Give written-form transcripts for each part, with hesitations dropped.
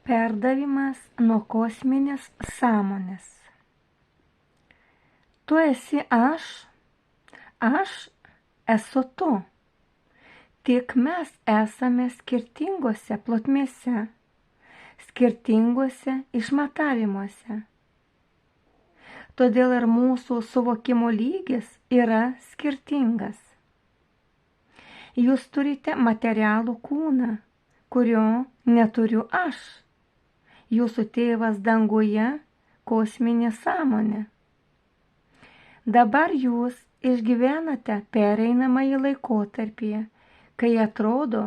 Perdavimas nuo kosminės sąmonės. Tu esi aš esu tu. Tik mes esame skirtingose plotmėse, skirtingose išmatavimuose. Todėl ir mūsų suvokimo lygis yra skirtingas. Jūs turite materialų kūną, kurio neturiu aš. Jūsų tėvas danguje kosminė sąmonė. Dabar jūs išgyvenate pereinamąjį laikotarpį, kai atrodo,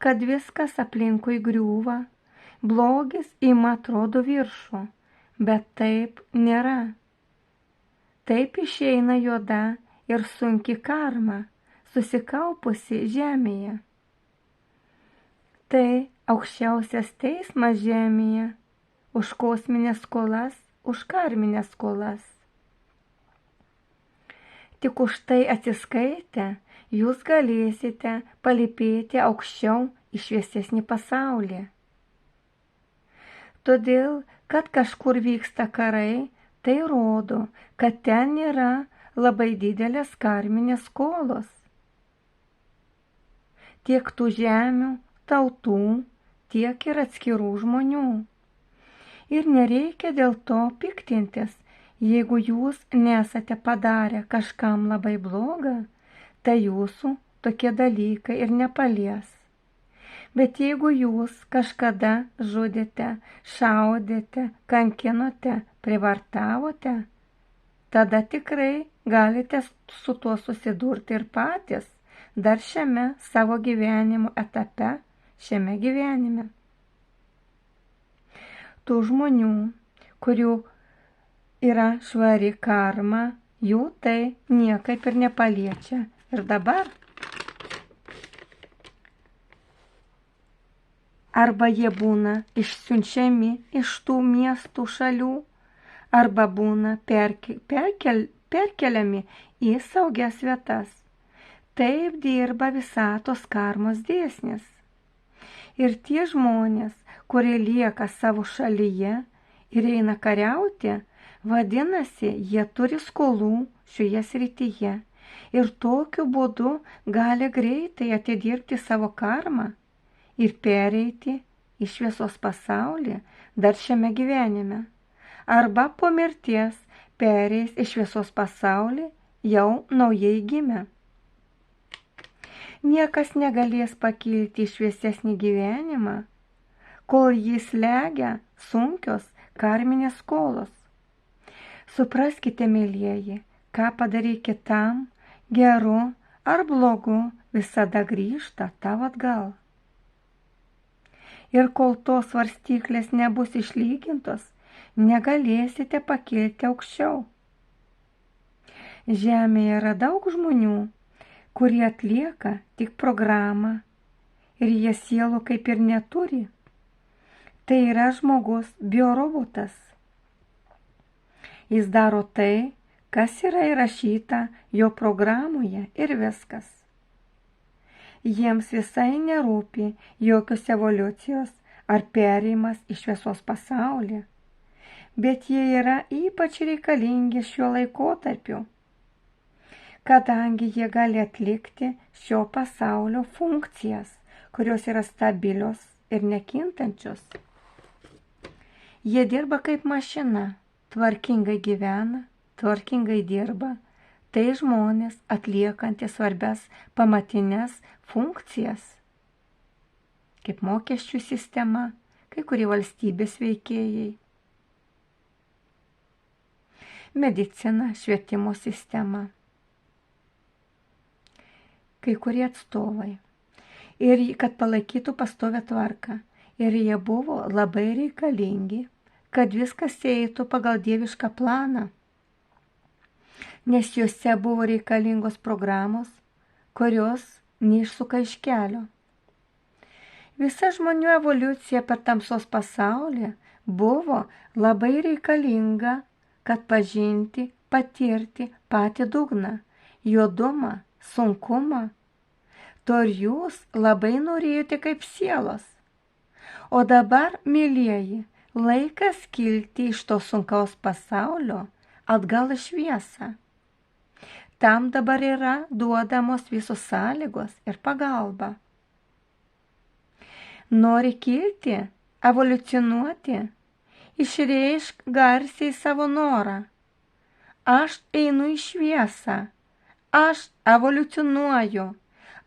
kad viskas aplinkui griūva, blogis ima atrodo viršų, bet taip nėra. Taip išeina juoda ir sunki karma, susikaupusi žemėje. Tai aukščiausias teismas žemėje, už kosminės skolas, už karminės skolas. Tik už tai atsiskaitę, jūs galėsite palypėti aukščiau į šviesesnį pasaulį. Todėl, kad kažkur vyksta karai, tai rodo, kad ten yra labai didelės karminės skolos. Tiek tų žemių, tautų, tiek ir atskirų žmonių. Ir nereikia dėl to piktintis, jeigu jūs nesate padarę kažkam labai blogą, tai jūsų tokie dalykai ir nepalies. Bet jeigu jūs kažkada žudėte, šaudėte, kankinote, privartavote, tada tikrai galite su tuo susidurti ir patys, dar šiame savo gyvenimo etape, šiame gyvenime. Tų žmonių, kurių yra švari karma, jų tai niekaip ir nepaliečia. Ir dabar arba jie būna išsiunčiami iš tų miestų šalių, arba būna perkeliami į saugias vietas. Taip dirba visatos karmos dėsnis. Ir tie žmonės, kurie lieka savo šalyje ir eina kariauti, vadinasi, jie turi skolų šioje srityje ir tokiu būdu gali greitai atidirbti savo karmą ir pereiti į šviesos pasaulį dar šiame gyvenime. Arba po mirties pereis į šviesos pasaulį jau naujai gimę. Niekas negalės pakilti į šviesesnį gyvenimą, kol jis slegia sunkios karminės skolos. Supraskite, mėlyjeji, ką padarė kitam, geru ar blogu, visada grįžta tau atgal. Ir kol tos svarstyklės nebus išlygintos, negalėsite pakilti aukščiau. Žemėje yra daug žmonių, kurie atlieka tik programą ir jie sielų kaip ir neturi. Tai yra žmogus biorobotas. Jis daro tai, kas yra įrašyta jo programoje ir viskas. Jiems visai nerūpi jokios evoliucijos ar perėjimas į šviesos pasaulį, bet jie yra ypač reikalingi šiuo laikotarpiu, kadangi jie gali atlikti šio pasaulio funkcijas, kurios yra stabilios ir nekintančios. Jie dirba kaip mašina, tvarkingai gyvena, tvarkingai dirba, tai žmonės atliekantys svarbias pamatinės funkcijas, kaip mokesčių sistema, kai kurie valstybės veikėjai, medicina, švietimo sistema, kai kurie atstovai. Ir kad palaikytų pastovę tvarką. Ir jie buvo labai reikalingi, kad viskas eitų pagal dievišką planą, nes juose buvo reikalingos programos, kurios neišsuka iš kelio. Visa žmonių evoliucija per tamsos pasaulį buvo labai reikalinga, kad pažinti, patirti patį dugną, juodumą, sunkumą. To ir jūs labai norėjote kaip sielos. O dabar, mylieji, laikas kilti iš to sunkaus pasaulio atgal į šviesą. Tam dabar yra duodamos visos sąlygos ir pagalba. Nori kilti, evoliucionuoti, išreišk garsiai savo norą. Aš einu į šviesą, aš evoliucionuoju,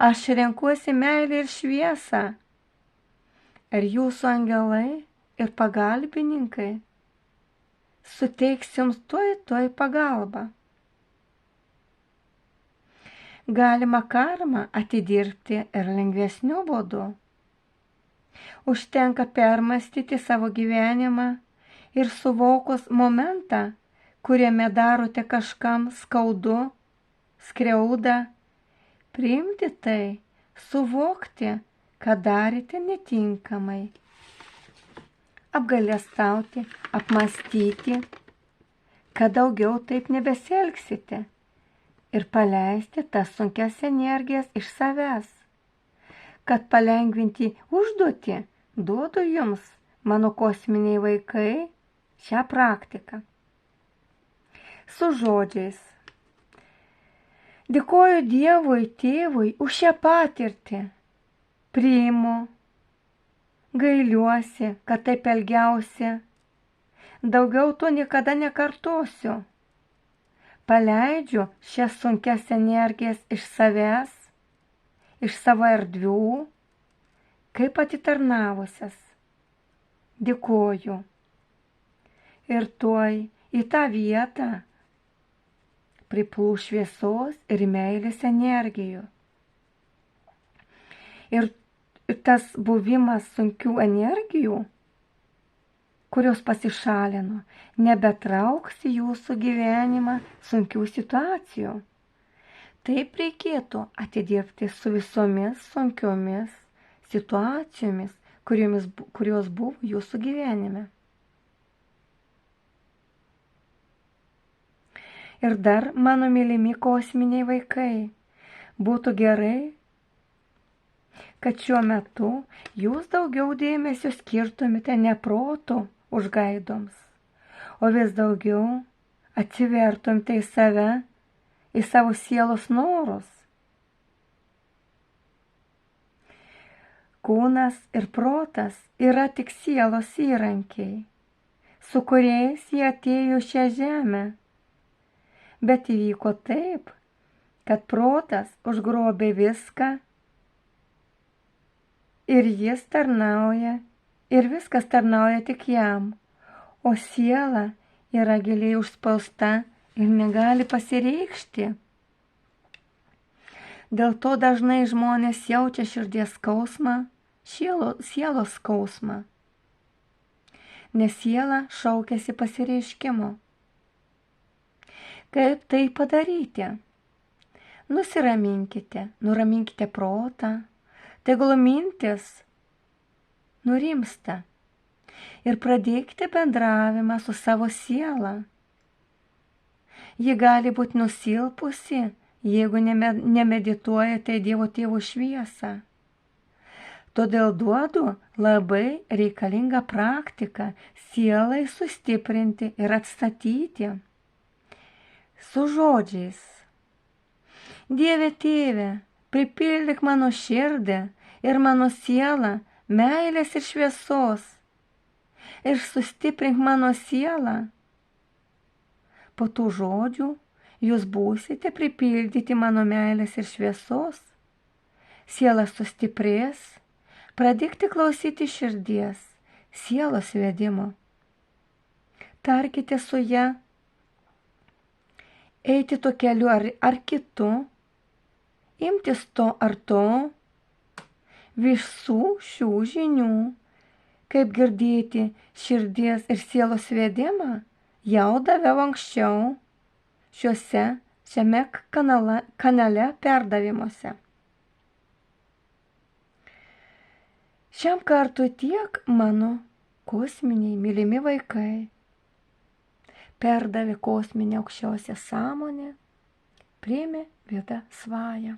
aš renkuosi meilę ir šviesą. Ir jūsų angelai ir pagalbininkai suteiks jums tuoj pagalbą. Galima karmą atidirbti ir lengvesniu būdu. Užtenka permastyti savo gyvenimą ir suvokus momentą, kuriame darote kažkam skaudu, skriauda, priimti tai, suvokti, kad darėte netinkamai. Apgailestauti, apmąstyti, kad daugiau taip nebesielgsite ir paleisti tas sunkias energijas iš savęs. Kad palengvinti užduotį, duodu jums, mano kosminiai vaikai, šią praktiką. Su žodžiais. Dėkoju Dievui, Tėvui už šią patirtį. Priimu, gailiuosi, kad taip elgiausi. Daugiau to niekada nekartosiu. Paleidžiu šias sunkias energijas iš savęs, iš savo erdvių, kaip atitarnavusias. Dėkoju. Ir tuoj į tą vietą priplūs šviesos ir meilės energijų. Ir tas buvimas sunkių energijų, kurios pasišalino, nebetrauks į jūsų gyvenimą sunkių situacijų. Taip reikėtų atidirbti su visomis sunkiomis situacijomis, kurios buvo jūsų gyvenime. Ir dar, mano mylimi kosminiai vaikai, būtų gerai, kad šiuo metu jūs daugiau dėmesio skirtumėte ne proto užgaidoms, o vis daugiau atsivertumėte į save, į savo sielos norus. Kūnas ir protas yra tik sielos įrankiai, su kuriais jie atėjo šią žemę. Bet įvyko taip, kad protas užgrobė viską ir jis tarnauja, ir viskas tarnauja tik jam, o siela yra giliai užspausta ir negali pasireikšti. Dėl to dažnai žmonės jaučia širdies skausmą, sielos skausmą, nes siela šaukiasi pasireiškimo. Kaip tai padaryti? Nuraminkite protą, tegul mintis nurimsta ir pradėkite bendravimą su savo siela. Ji gali būti nusilpusi, jeigu nemedituojate Dievo Tėvo šviesą. Todėl duodu labai reikalingą praktiką sielai sustiprinti ir atstatyti. Su žodžiais. Dieve Tėve, pripildyk mano širdį ir mano sielą meilės ir šviesos ir sustiprink mano sielą. Po tų žodžių jūs būsite pripildyti mano meilės ir šviesos. Siela sustiprės, pradėkite klausyti širdies, sielos vedimo. Tarkite su ja, eiti to keliu ar kitu, imtis to ar to, visų šių žinių, kaip girdėti širdies ir sielos vedimą, jau daviau anksčiau šiame kanale perdavimuose. Šiam kartui tiek mano kosminiai mylimi vaikai perdavė kosminę aukščiausią sąmonę, priėmė Vida Svaja.